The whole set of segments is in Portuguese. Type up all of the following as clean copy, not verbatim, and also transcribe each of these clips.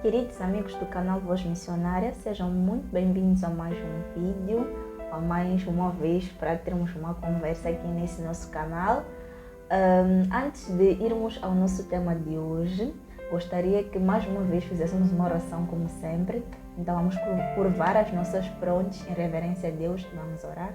Queridos amigos do canal Voz Missionária, sejam muito bem-vindos a mais um vídeo, a mais uma vez para termos uma conversa aqui nesse nosso canal. Antes de irmos ao nosso tema de hoje, gostaria que mais uma vez fizéssemos uma oração como sempre. Então vamos curvar as nossas frontes em reverência a Deus e vamos orar.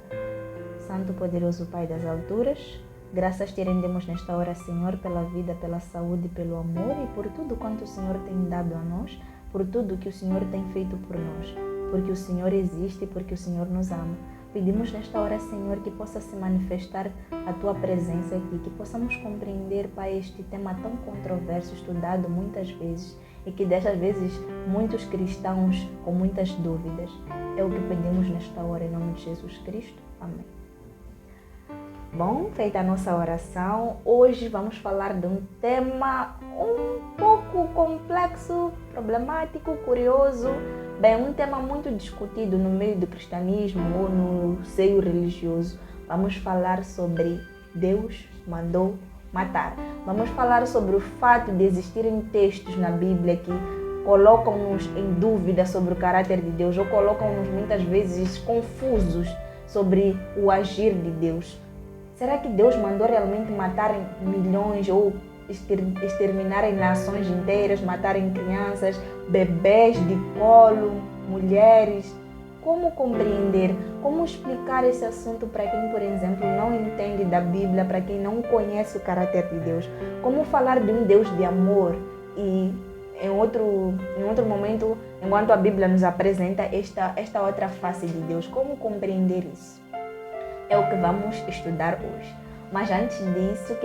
Santo poderoso Pai das alturas, graças te rendemos nesta hora, Senhor, pela vida, pela saúde, pelo amor e por tudo quanto o Senhor tem dado a nós, por tudo que o Senhor tem feito por nós, porque o Senhor existe e porque o Senhor nos ama. Pedimos nesta hora, Senhor, que possa se manifestar a Tua presença aqui, que possamos compreender, Pai, este tema tão controverso, estudado muitas vezes e que dessas vezes muitos cristãos com muitas dúvidas. É o que pedimos nesta hora, em nome de Jesus Cristo. Amém. Bom, feita a nossa oração, hoje vamos falar de um tema um pouco complexo, problemático, curioso. Bem, um tema muito discutido no meio do cristianismo ou no seio religioso. Vamos falar sobre Deus mandou matar. Vamos falar sobre o fato de existirem textos na Bíblia que colocam-nos em dúvida sobre o caráter de Deus ou colocam-nos muitas vezes confusos sobre o agir de Deus. Será que Deus mandou realmente matar milhões ou exterminarem nações inteiras, matarem crianças, bebês de colo, mulheres? Como compreender? Como explicar esse assunto para quem, por exemplo, não entende da Bíblia, para quem não conhece o caráter de Deus? Como falar de um Deus de amor e em outro momento, enquanto a Bíblia nos apresenta esta outra face de Deus? Como compreender isso? É o que vamos estudar hoje. Mas antes disso,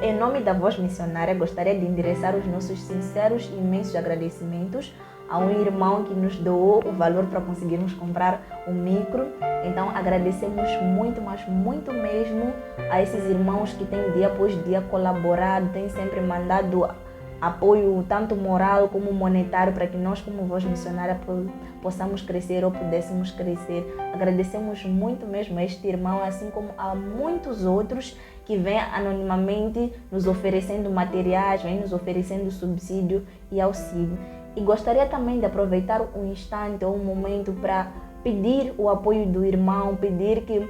em nome da Voz Missionária, gostaria de endereçar os nossos sinceros e imensos agradecimentos a um irmão que nos doou o valor para conseguirmos comprar um micro. Então agradecemos muito, mas muito mesmo a esses irmãos que têm dia após dia colaborado, têm sempre mandado apoio tanto moral como monetário para que nós, como Voz Missionária, possamos crescer ou pudéssemos crescer. Agradecemos muito mesmo a este irmão, assim como a muitos outros que vêm anonimamente nos oferecendo materiais, vêm nos oferecendo subsídio e auxílio. E gostaria também de aproveitar um instante ou um momento para pedir o apoio do irmão, pedir que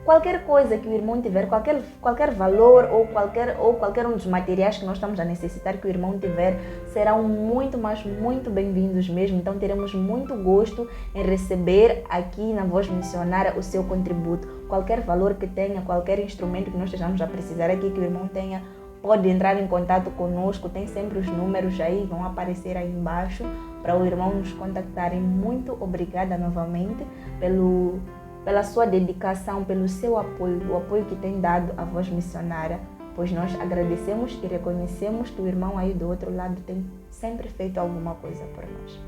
qualquer coisa que o irmão tiver, qualquer valor ou qualquer um dos materiais que nós estamos a necessitar que o irmão tiver, serão muito, mas muito bem-vindos mesmo. Então teremos muito gosto em receber aqui na Voz Missionária o seu contributo. Qualquer valor que tenha, qualquer instrumento que nós estejamos a precisar aqui que o irmão tenha, pode entrar em contato conosco. Tem sempre os números aí, vão aparecer aí embaixo para o irmão nos contactarem. Muito obrigada novamente pela sua dedicação, pelo seu apoio, o apoio que tem dado à Voz Missionária, pois nós agradecemos e reconhecemos que o irmão aí do outro lado tem sempre feito alguma coisa por nós.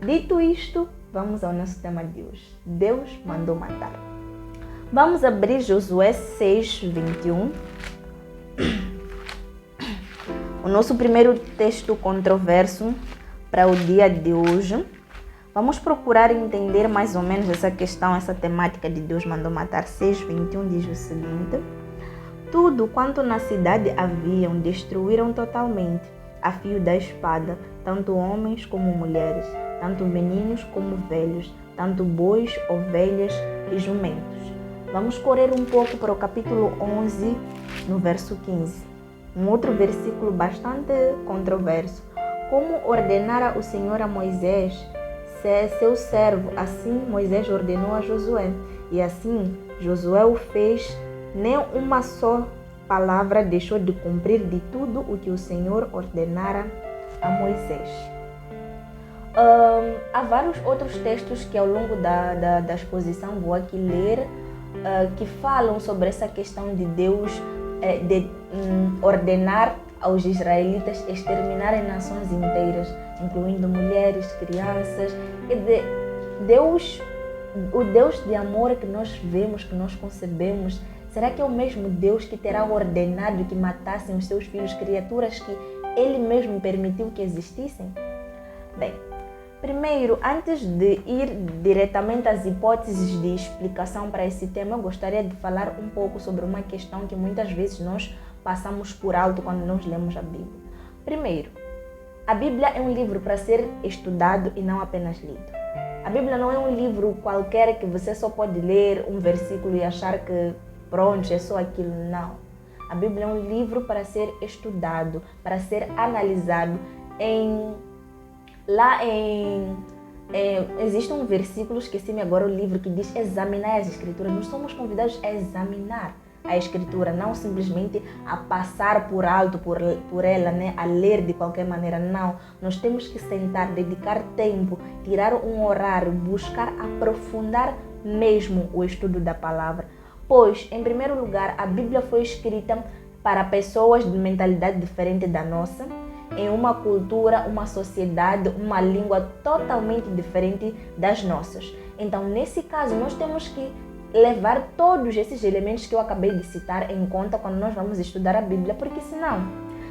Dito isto, vamos ao nosso tema de hoje. Deus mandou matar. Vamos abrir Josué 6:21. O nosso primeiro texto controverso para o dia de hoje. Vamos procurar entender mais ou menos essa questão, essa temática de Deus mandou matar. 6:21 diz o seguinte: tudo quanto na cidade haviam destruíram totalmente, a fio da espada, tanto homens como mulheres, tanto meninos como velhos, tanto bois, ovelhas e jumentos. Vamos correr um pouco para o capítulo 11, no verso 15. Um outro versículo bastante controverso. Como ordenara o Senhor a Moisés, seu servo, assim Moisés ordenou a Josué. E assim Josué o fez, nem uma só palavra deixou de cumprir de tudo o que o Senhor ordenara a Moisés. Há vários outros textos que ao longo da exposição vou aqui ler, que falam sobre essa questão de Deus ordenar aos israelitas exterminarem nações inteiras, incluindo mulheres, crianças. O Deus de amor que nós vemos, que nós concebemos, será que é o mesmo Deus que terá ordenado que matassem os seus filhos, criaturas que Ele mesmo permitiu que existissem? Bem, primeiro, antes de ir diretamente às hipóteses de explicação para esse tema, eu gostaria de falar um pouco sobre uma questão que muitas vezes nós passamos por alto quando nós lemos a Bíblia. Primeiro, A Bíblia é um livro para ser estudado e não apenas lido. A Bíblia não é um livro qualquer que você só pode ler um versículo e achar que pronto, é só aquilo. Não. A Bíblia é um livro para ser estudado, para ser analisado. Existe um versículo, esqueci-me agora o livro, que diz examinar as Escrituras. Nós somos convidados a examinar a Escritura, não simplesmente a passar por alto por ela, né? A ler de qualquer maneira. Não, nós temos que sentar, dedicar tempo, tirar um horário, buscar aprofundar mesmo o estudo da palavra. Pois, em primeiro lugar, a Bíblia foi escrita para pessoas de mentalidade diferente da nossa, em uma cultura, uma sociedade, uma língua totalmente diferente das nossas. Então, nesse caso, nós temos que levar todos esses elementos que eu acabei de citar em conta quando nós vamos estudar a Bíblia, porque senão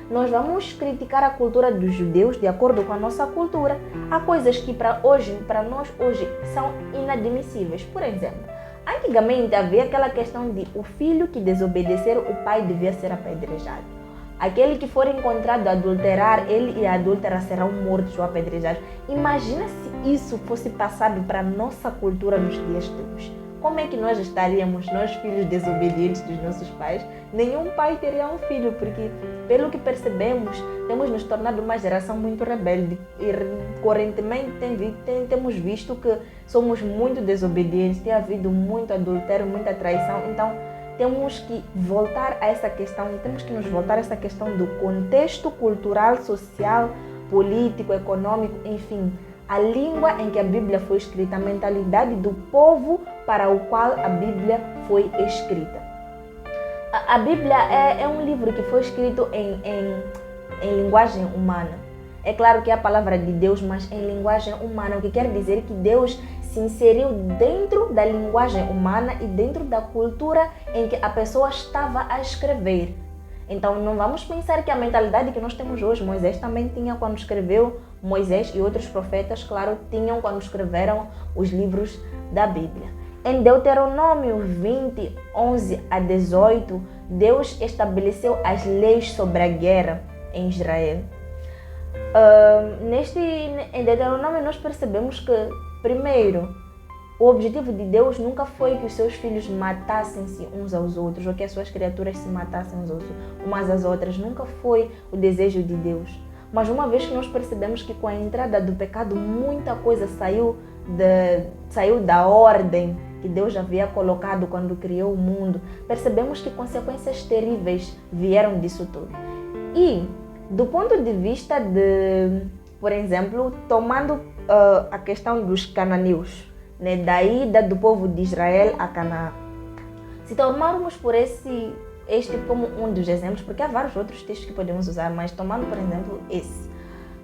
nós vamos criticar a cultura dos judeus de acordo com a nossa cultura. Há coisas que para nós hoje são inadmissíveis. Por exemplo, antigamente havia aquela questão de o filho que desobedecer, o pai devia ser apedrejado. Aquele que for encontrado a adulterar, ele e a adúltera serão mortos ou apedrejados. Imagina se isso fosse passado para a nossa cultura nos dias de hoje. Como é que nós estaríamos, nós filhos desobedientes dos nossos pais? Nenhum pai teria um filho, porque pelo que percebemos, temos nos tornado uma geração muito rebelde. E correntemente temos visto que somos muito desobedientes, tem havido muito adultério, muita traição. Então, temos que voltar a essa questão, temos que nos voltar a essa questão do contexto cultural, social, político, econômico, enfim, a língua em que a Bíblia foi escrita, a mentalidade do povo para o qual a Bíblia foi escrita. A Bíblia é um livro que foi escrito em linguagem humana. É claro que é a palavra de Deus, mas em linguagem humana, o que quer dizer que Deus se inseriu dentro da linguagem humana e dentro da cultura em que a pessoa estava a escrever. Então não vamos pensar que a mentalidade que nós temos hoje, Moisés também tinha quando escreveu, Moisés e outros profetas, claro, tinham quando escreveram os livros da Bíblia. Em Deuteronômio 20, 11 a 18, Deus estabeleceu as leis sobre a guerra em Israel. Em Deuteronômio nós percebemos que, primeiro, o objetivo de Deus nunca foi que os seus filhos matassem-se uns aos outros ou que as suas criaturas se matassem umas às outras. Nunca foi o desejo de Deus. Mas uma vez que nós percebemos que com a entrada do pecado muita coisa saiu da ordem que Deus havia colocado quando criou o mundo, percebemos que consequências terríveis vieram disso tudo. E do ponto de vista de, por exemplo, tomando a questão dos cananeus, né, da ida do povo de Israel a Canaã. Se tomarmos por este como um dos exemplos, porque há vários outros textos que podemos usar, mas tomando por exemplo esse.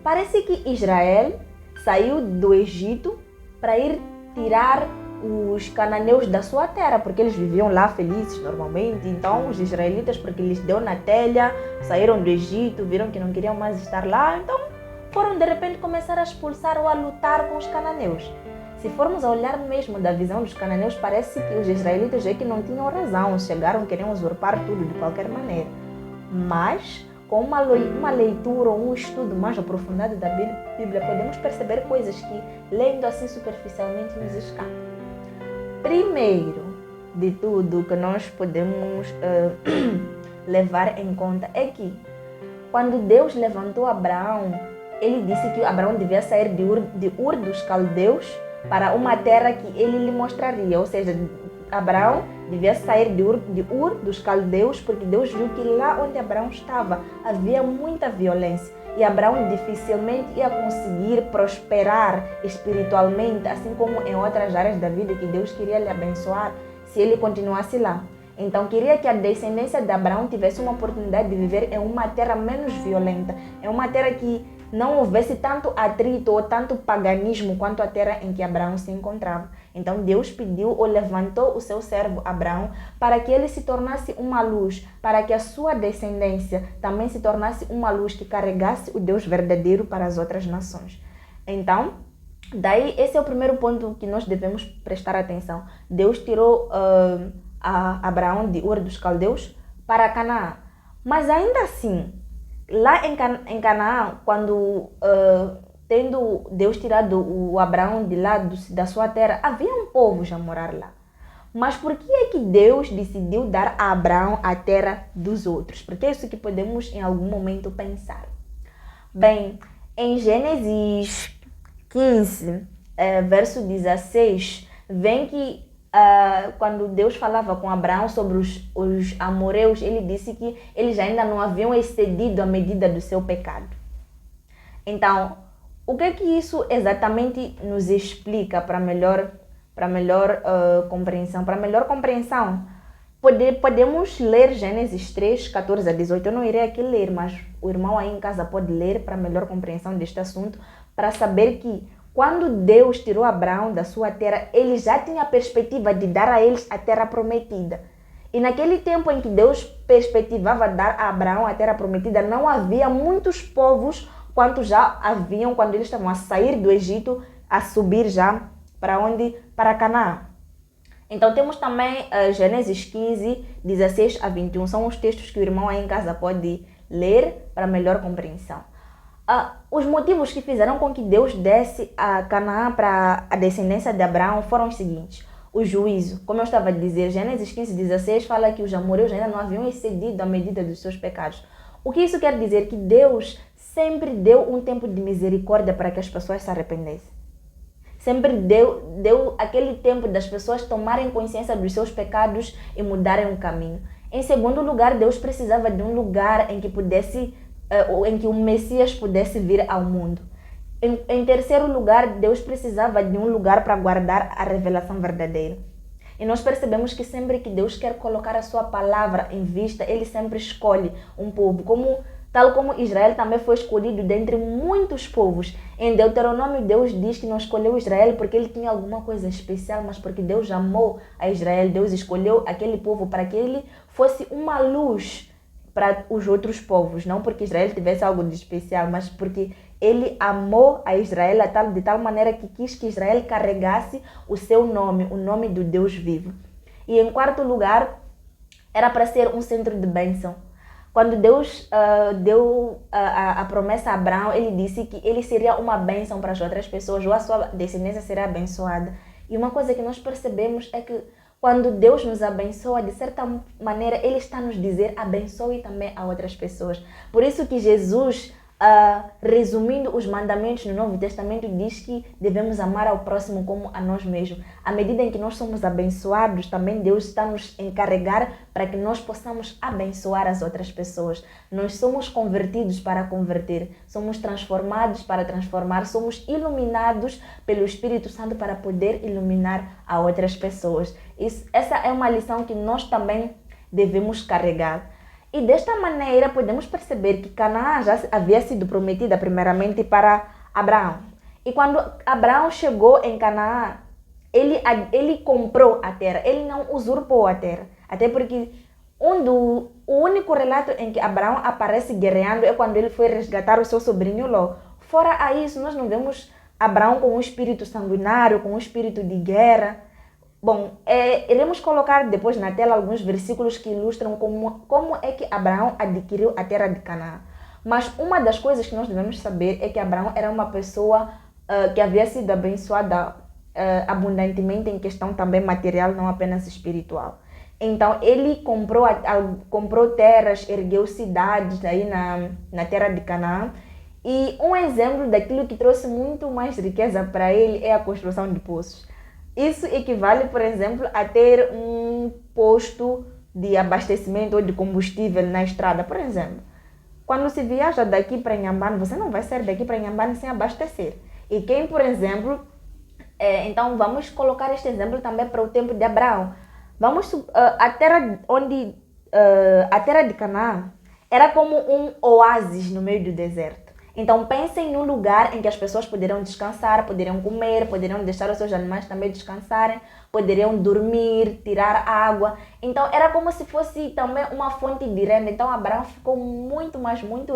Parece que Israel saiu do Egito para ir tirar os cananeus da sua terra, porque eles viviam lá felizes normalmente. Então os israelitas, porque lhes deu na telha, saíram do Egito, viram que não queriam mais estar lá, então foram de repente começar a expulsar ou a lutar com os cananeus. Se formos a olhar mesmo da visão dos cananeus, parece que os israelitas é que não tinham razão, chegaram, queriam usurpar tudo de qualquer maneira. Mas, com uma leitura ou um estudo mais aprofundado da Bíblia, podemos perceber coisas que, lendo assim superficialmente, nos escapam. Primeiro de tudo que nós podemos levar em conta é que, quando Deus levantou Abraão, ele disse que Abraão devia sair de Ur dos Caldeus para uma terra que ele lhe mostraria. Ou seja, Abraão devia sair de Ur dos Caldeus, porque Deus viu que lá onde Abraão estava havia muita violência. E Abraão dificilmente ia conseguir prosperar espiritualmente, assim como em outras áreas da vida que Deus queria lhe abençoar, se ele continuasse lá. Então queria que a descendência de Abraão tivesse uma oportunidade de viver em uma terra menos violenta, em uma terra que não houvesse tanto atrito ou tanto paganismo quanto a terra em que Abraão se encontrava. Então Deus pediu ou levantou o seu servo Abraão para que ele se tornasse uma luz, para que a sua descendência também se tornasse uma luz que carregasse o Deus verdadeiro para as outras nações. Então, daí esse é o primeiro ponto que nós devemos prestar atenção. Deus tirou a Abraão de Ur dos Caldeus para Canaã. Mas ainda assim, lá em Canaã, quando tendo Deus tirado o Abraão de lá da sua terra, havia um povo já morar lá. Mas por que é que Deus decidiu dar a Abraão a terra dos outros? Porque é isso que podemos em algum momento pensar. Bem, em Gênesis 15, verso 16, vem que quando Deus falava com Abraão sobre os amorreus, ele disse que eles ainda não haviam excedido a medida do seu pecado. Então, o que é que isso exatamente nos explica para melhor compreensão? Para melhor compreensão, podemos ler Gênesis 3, 14 a 18. Eu não irei aqui ler, mas o irmão aí em casa pode ler para melhor compreensão deste assunto, para saber que quando Deus tirou Abraão da sua terra, ele já tinha a perspectiva de dar a eles a terra prometida. E naquele tempo em que Deus perspectivava dar a Abraão a terra prometida, não havia muitos povos quanto já haviam quando eles estavam a sair do Egito, a subir já para onde? Para Canaã. Então temos também Gênesis 15, 16 a 21. São os textos que o irmão aí em casa pode ler para melhor compreensão. Os motivos que fizeram com que Deus desse a Canaã para a descendência de Abraão foram os seguintes. O juízo, como eu estava a dizer, Gênesis 15, 16 fala que os amorreus ainda não haviam excedido a medida dos seus pecados. O que isso quer dizer? Que Deus sempre deu um tempo de misericórdia para que as pessoas se arrependessem. Sempre deu aquele tempo das pessoas tomarem consciência dos seus pecados e mudarem o caminho. Em segundo lugar, Deus precisava de um lugar em que o Messias pudesse vir ao mundo. Em terceiro lugar, Deus precisava de um lugar para guardar a revelação verdadeira. E nós percebemos que sempre que Deus quer colocar a sua palavra em vista, Ele sempre escolhe um povo, tal como Israel também foi escolhido dentre muitos povos. Em Deuteronômio, Deus diz que não escolheu Israel porque ele tinha alguma coisa especial, mas porque Deus amou a Israel. Deus escolheu aquele povo para que ele fosse uma luz para os outros povos. Não porque Israel tivesse algo de especial, mas porque ele amou a Israel de tal maneira que quis que Israel carregasse o seu nome, o nome do Deus vivo. E em quarto lugar, era para ser um centro de bênção. Quando Deus deu a promessa a Abraão, ele disse que ele seria uma bênção para as outras pessoas, ou a sua descendência será abençoada. E uma coisa que nós percebemos é que quando Deus nos abençoa, de certa maneira, Ele está nos dizer abençoe também a outras pessoas. Por isso que Jesus, resumindo os mandamentos no Novo Testamento, diz que devemos amar ao próximo como a nós mesmos. À medida em que nós somos abençoados, também Deus está nos encarregar para que nós possamos abençoar as outras pessoas. Nós somos convertidos para converter, somos transformados para transformar, somos iluminados pelo Espírito Santo para poder iluminar a outras pessoas. Essa é uma lição que nós também devemos carregar. E desta maneira podemos perceber que Canaã já havia sido prometida primeiramente para Abraão. E quando Abraão chegou em Canaã, ele comprou a terra, ele não usurpou a terra. Até porque o único relato em que Abraão aparece guerreando é quando ele foi resgatar o seu sobrinho Ló. Fora isso, nós não vemos Abraão com um espírito sanguinário, com um espírito de guerra. Bom, iremos colocar depois na tela alguns versículos que ilustram como é que Abraão adquiriu a terra de Canaã. Mas uma das coisas que nós devemos saber é que Abraão era uma pessoa que havia sido abençoada abundantemente em questão também material, não apenas espiritual. Então, ele comprou terras, ergueu cidades aí na terra de Canaã. E um exemplo daquilo que trouxe muito mais riqueza para ele é a construção de poços. Isso equivale, por exemplo, a ter um posto de abastecimento ou de combustível na estrada. Por exemplo, quando se viaja daqui para Inhambane, você não vai sair daqui para Inhambane sem abastecer. E quem, por exemplo, então vamos colocar este exemplo também para o tempo de Abraão. A terra de Canaã era como um oásis no meio do deserto. Então pensem num lugar em que as pessoas poderiam descansar, poderiam comer, poderiam deixar os seus animais também descansarem, poderiam dormir, tirar água. Então era como se fosse também uma fonte de renda. Então Abraão ficou muito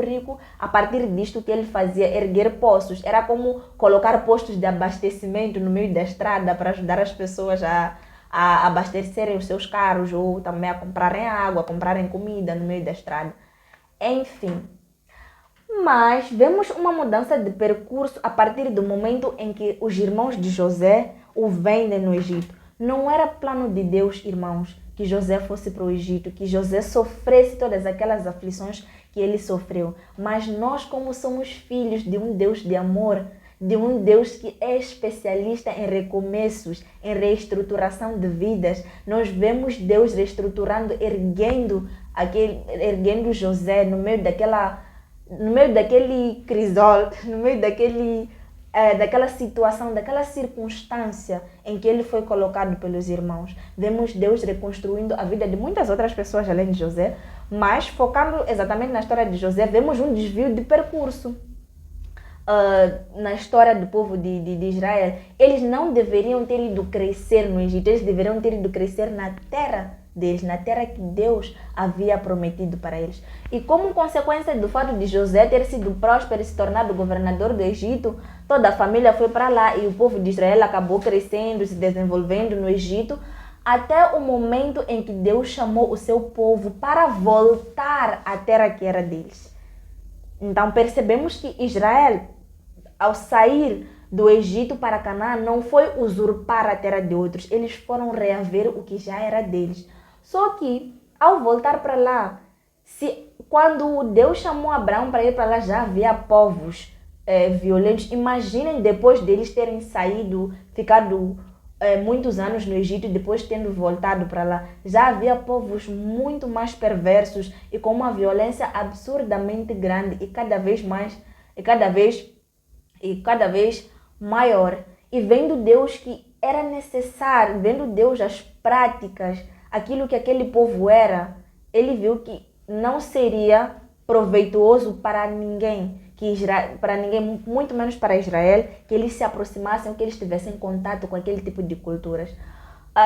rico a partir disto que ele fazia, erguer poços. Era como colocar postos de abastecimento no meio da estrada para ajudar as pessoas a abastecerem os seus carros ou também a comprarem água, a comprarem comida no meio da estrada. Enfim. Mas vemos uma mudança de percurso a partir do momento em que os irmãos de José o vendem no Egito. Não era plano de Deus, irmãos, que José fosse para o Egito, que José sofresse todas aquelas aflições que ele sofreu. Mas nós, como somos filhos de um Deus de amor, de um Deus que é especialista em recomeços, em reestruturação de vidas, nós vemos Deus reestruturando, erguendo José no meio daquele crisol, no meio daquela situação, daquela circunstância em que ele foi colocado pelos irmãos. Vemos Deus reconstruindo a vida de muitas outras pessoas além de José, mas focando exatamente na história de José, vemos um desvio de percurso. Na história do povo de Israel, eles não deveriam ter ido crescer no Egito, eles deveriam ter ido crescer na terra deles, na terra que Deus havia prometido para eles. E como consequência do fato de José ter sido próspero e se tornado governador do Egito, toda a família foi para lá e o povo de Israel acabou crescendo, se desenvolvendo no Egito, até o momento em que Deus chamou o seu povo para voltar à terra que era deles. Então percebemos que Israel, ao sair do Egito para Canaã, não foi usurpar a terra de outros, eles foram reaver o que já era deles. Só que, ao voltar para lá, quando Deus chamou Abraão para ir para lá, já havia povos violentos. Imaginem depois deles terem saído, ficado muitos anos no Egito e depois tendo voltado para lá. Já havia povos muito mais perversos e com uma violência absurdamente grande e cada vez maior. E vendo Deus que era necessário, vendo Deus as práticas, aquilo que aquele povo era, ele viu que não seria proveitoso para ninguém, muito menos para Israel, que eles se aproximassem, que eles tivessem contato com aquele tipo de culturas.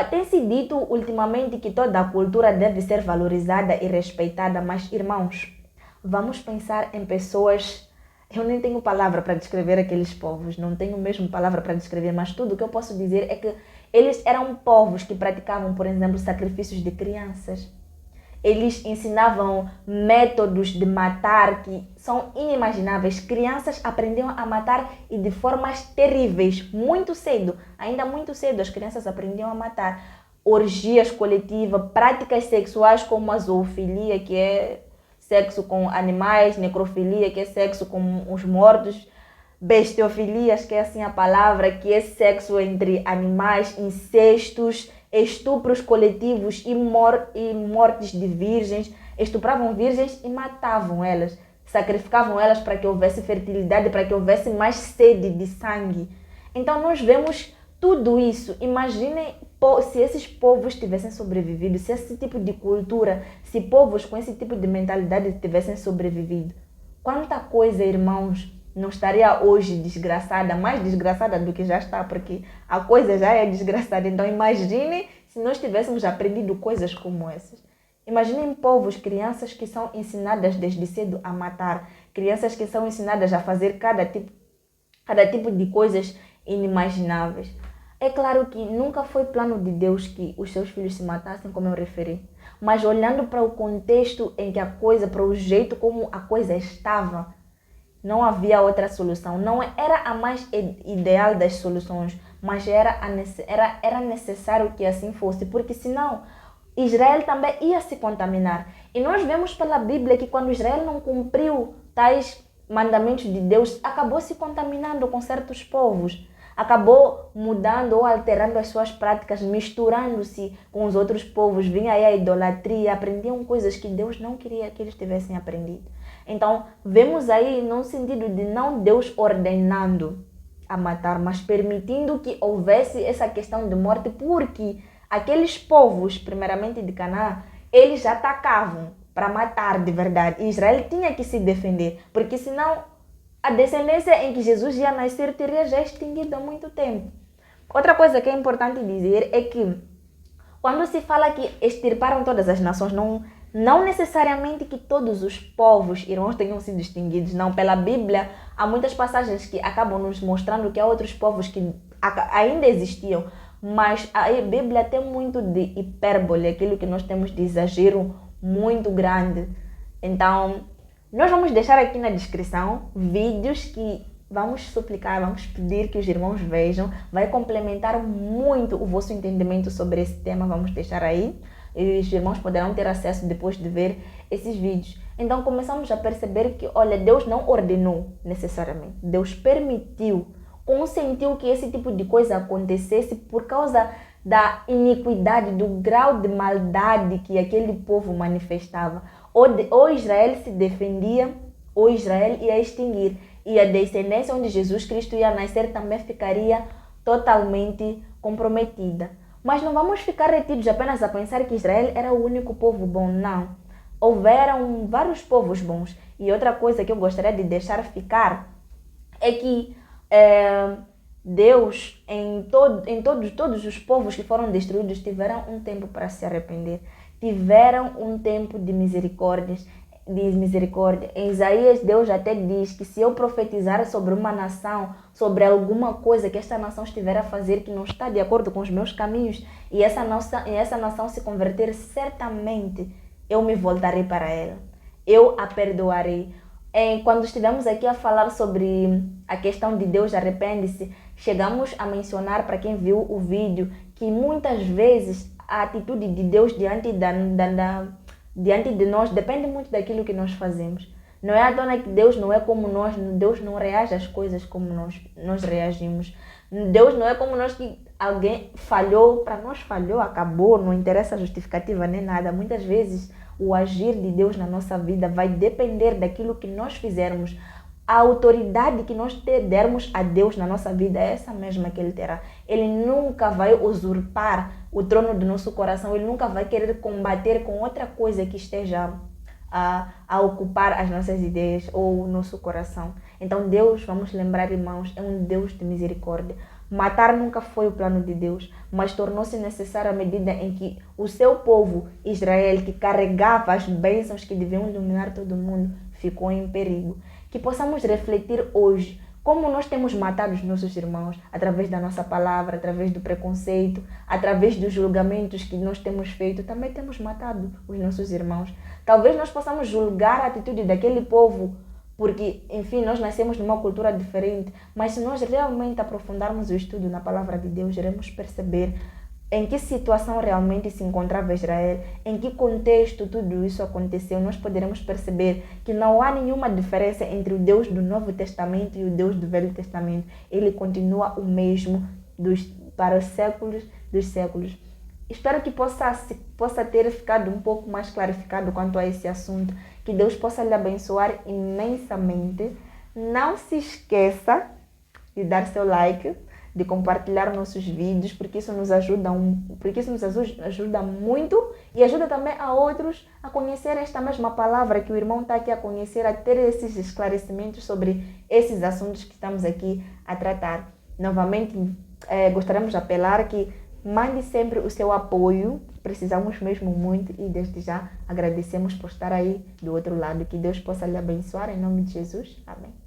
Tem-se dito ultimamente que toda a cultura deve ser valorizada e respeitada, mas irmãos, vamos pensar em pessoas. Eu nem tenho palavra para descrever aqueles povos, não tenho mesmo palavra para descrever, mas tudo o que eu posso dizer é que eles eram povos que praticavam, por exemplo, sacrifícios de crianças. Eles ensinavam métodos de matar que são inimagináveis. Crianças aprendiam a matar e de formas terríveis, muito cedo. Ainda muito cedo as crianças aprendiam a matar. Orgias coletivas, práticas sexuais como a zoofilia, que é sexo com animais, necrofilia, que é sexo com os mortos, bestiofilias, que é assim a palavra, que é sexo entre animais, incestos, estupros coletivos e mortes de virgens. Estupravam virgens e matavam elas, sacrificavam elas para que houvesse fertilidade, para que houvesse mais sede de sangue. Então nós vemos tudo isso. Imaginem se esses povos tivessem sobrevivido, se esse tipo de cultura, se povos com esse tipo de mentalidade tivessem sobrevivido. Quanta coisa, irmãos, não estaria hoje desgraçada, mais desgraçada do que já está, porque a coisa já é desgraçada. Então imagine se nós tivéssemos aprendido coisas como essas. Imaginem povos, crianças que são ensinadas desde cedo a matar, crianças que são ensinadas a fazer cada tipo de coisas inimagináveis. É claro que nunca foi plano de Deus que os seus filhos se matassem, como eu referi. Mas olhando para o contexto em que a coisa, para o jeito como a coisa estava, não havia outra solução. Não era a mais ideal das soluções, mas era necessário que assim fosse, porque senão Israel também ia se contaminar. E nós vemos pela Bíblia que quando Israel não cumpriu tais mandamentos de Deus, acabou se contaminando com certos povos. Acabou mudando ou alterando as suas práticas, misturando-se com os outros povos. Vinha aí a idolatria, aprendiam coisas que Deus não queria que eles tivessem aprendido. Então, vemos aí no sentido de não Deus ordenando a matar, mas permitindo que houvesse essa questão de morte, porque aqueles povos, primeiramente de Canaã, eles atacavam para matar de verdade. E Israel tinha que se defender, porque senão a descendência em que Jesus ia nascer teria já extinguido há muito tempo. Outra coisa que é importante dizer é que quando se fala que extirparam todas as nações, não necessariamente que todos os povos irmãos tenham sido extinguidos. Não, pela Bíblia há muitas passagens que acabam nos mostrando que há outros povos que ainda existiam, mas a Bíblia tem muito de hipérbole, aquilo que nós temos de exagero muito grande. Então, Nós vamos deixar aqui na descrição vídeos que vamos suplicar, vamos pedir que os irmãos vejam. Vai complementar muito o vosso entendimento sobre esse tema. Vamos deixar aí. E os irmãos poderão ter acesso depois de ver esses vídeos. Então começamos a perceber que, olha, Deus não ordenou necessariamente. Deus permitiu, consentiu que esse tipo de coisa acontecesse por causa da iniquidade, do grau de maldade que aquele povo manifestava. Ou Israel se defendia, ou Israel ia extinguir. E a descendência onde Jesus Cristo ia nascer também ficaria totalmente comprometida. Mas não vamos ficar retidos apenas a pensar que Israel era o único povo bom, não. Houveram vários povos bons. E outra coisa que eu gostaria de deixar ficar é que Deus, todos os povos que foram destruídos, tiveram um tempo para se arrepender. Tiveram um tempo de misericórdia. Em Isaías, Deus até diz que se eu profetizar sobre uma nação, sobre alguma coisa que esta nação estiver a fazer que não está de acordo com os meus caminhos, e essa nação se converter, certamente eu me voltarei para ela. Eu a perdoarei. Quando estivemos aqui a falar sobre a questão de Deus arrepende-se, chegamos a mencionar, para quem viu o vídeo, que muitas vezes a atitude de Deus diante de nós depende muito daquilo que nós fazemos. Não é à tona que Deus não é como nós, Deus não reage às coisas como nós reagimos. Deus não é como nós, que alguém falhou, para nós falhou, acabou, não interessa a justificativa nem nada. Muitas vezes o agir de Deus na nossa vida vai depender daquilo que nós fizermos. A autoridade que nós dermos a Deus na nossa vida é essa mesma que Ele terá. Ele nunca vai usurpar o trono do nosso coração. Ele nunca vai querer combater com outra coisa que esteja a ocupar as nossas ideias ou o nosso coração. Então Deus, vamos lembrar, irmãos, é um Deus de misericórdia. Matar nunca foi o plano de Deus, mas tornou-se necessário à medida em que o seu povo, Israel, que carregava as bênçãos que deviam dominar todo mundo, ficou em perigo. Que possamos refletir hoje como nós temos matado os nossos irmãos, através da nossa palavra, através do preconceito, através dos julgamentos que nós temos feito, também temos matado os nossos irmãos. Talvez nós possamos julgar a atitude daquele povo, porque, enfim, nós nascemos numa cultura diferente, mas se nós realmente aprofundarmos o estudo na palavra de Deus, iremos perceber em que situação realmente se encontrava Israel, em que contexto tudo isso aconteceu. Nós poderemos perceber que não há nenhuma diferença entre o Deus do Novo Testamento e o Deus do Velho Testamento. Ele continua o mesmo para os séculos dos séculos. Espero que possa ter ficado um pouco mais clarificado quanto a esse assunto. Que Deus possa lhe abençoar imensamente. Não se esqueça de dar seu like, de compartilhar nossos vídeos, porque isso nos ajuda muito e ajuda também a outros a conhecer esta mesma palavra que o irmão está aqui a conhecer, a ter esses esclarecimentos sobre esses assuntos que estamos aqui a tratar. Novamente, gostaríamos de apelar que mande sempre o seu apoio, precisamos mesmo muito, e desde já agradecemos por estar aí do outro lado. Que Deus possa lhe abençoar em nome de Jesus. Amém.